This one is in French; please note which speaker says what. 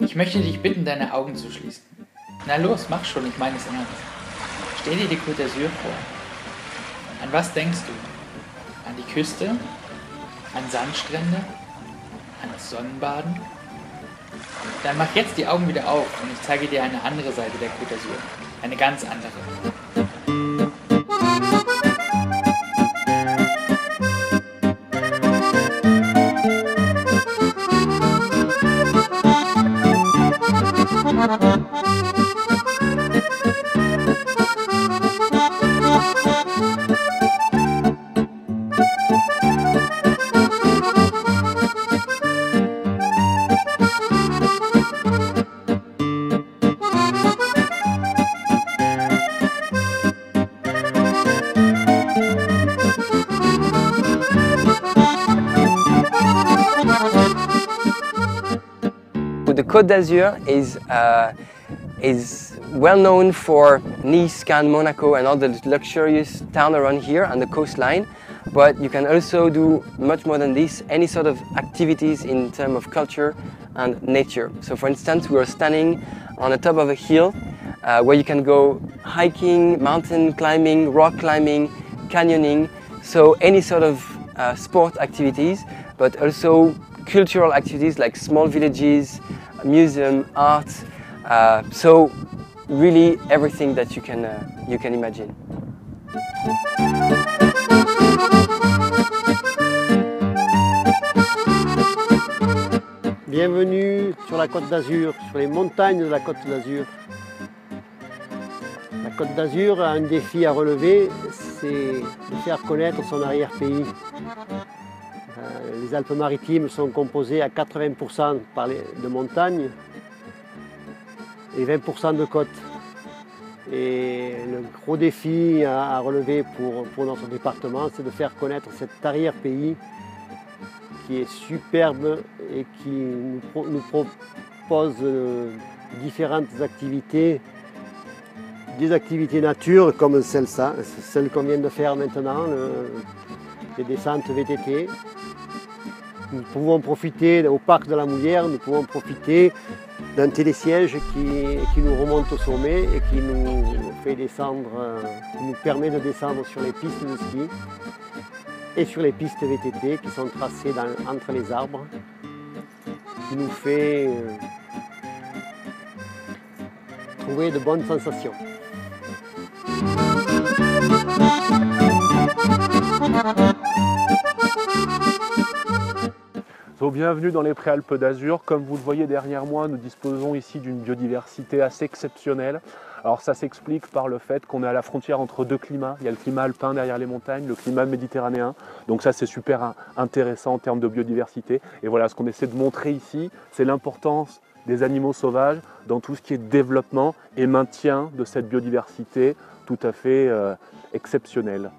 Speaker 1: Ich möchte dich bitten, deine Augen zu schließen. Na los, mach schon, ich meine es ernst. Stell dir die Côte d'Azur vor. An was denkst du? An die Küste? An Sandstrände? An das Sonnenbaden? Dann mach jetzt die Augen wieder auf und ich zeige dir eine andere Seite der Côte d'Azur. Eine ganz andere.
Speaker 2: The Côte d'Azur is well known for Nice, Cannes, Monaco and all the luxurious town around here on the coastline, but you can also do much more than this, any sort of activities in terms of culture and nature. So for instance, we are standing on the top of a hill where you can go hiking, mountain climbing, rock climbing, canyoning, so any sort of sport activities, but also cultural activities like small villages, museum, art, so really everything that you can imagine.
Speaker 3: Bienvenue sur la Côte d'Azur, sur les montagnes de la Côte d'Azur. La Côte d'Azur a un défi à relever, c'est de faire connaître son arrière-pays. Les Alpes-Maritimes sont composées à 80% de montagnes et 20% de côtes. Et le gros défi à relever pour notre département, c'est de faire connaître cet arrière-pays qui est superbe et qui nous propose différentes activités, des activités nature comme celle qu'on vient de faire maintenant, les descentes VTT. Nous pouvons profiter au parc de la Moulière, nous pouvons profiter d'un télésiège qui nous remonte au sommet et qui nous fait descendre, qui nous permet de descendre sur les pistes de ski et sur les pistes VTT qui sont tracées entre les arbres, qui nous fait trouver de bonnes sensations.
Speaker 4: So, bienvenue dans les Préalpes d'Azur. Comme vous le voyez derrière moi, nous disposons ici d'une biodiversité assez exceptionnelle. Alors ça s'explique par le fait qu'on est à la frontière entre deux climats. Il y a le climat alpin derrière les montagnes, le climat méditerranéen. Donc ça c'est super intéressant en termes de biodiversité. Et voilà, ce qu'on essaie de montrer ici, c'est l'importance des animaux sauvages dans tout ce qui est développement et maintien de cette biodiversité tout à fait exceptionnelle.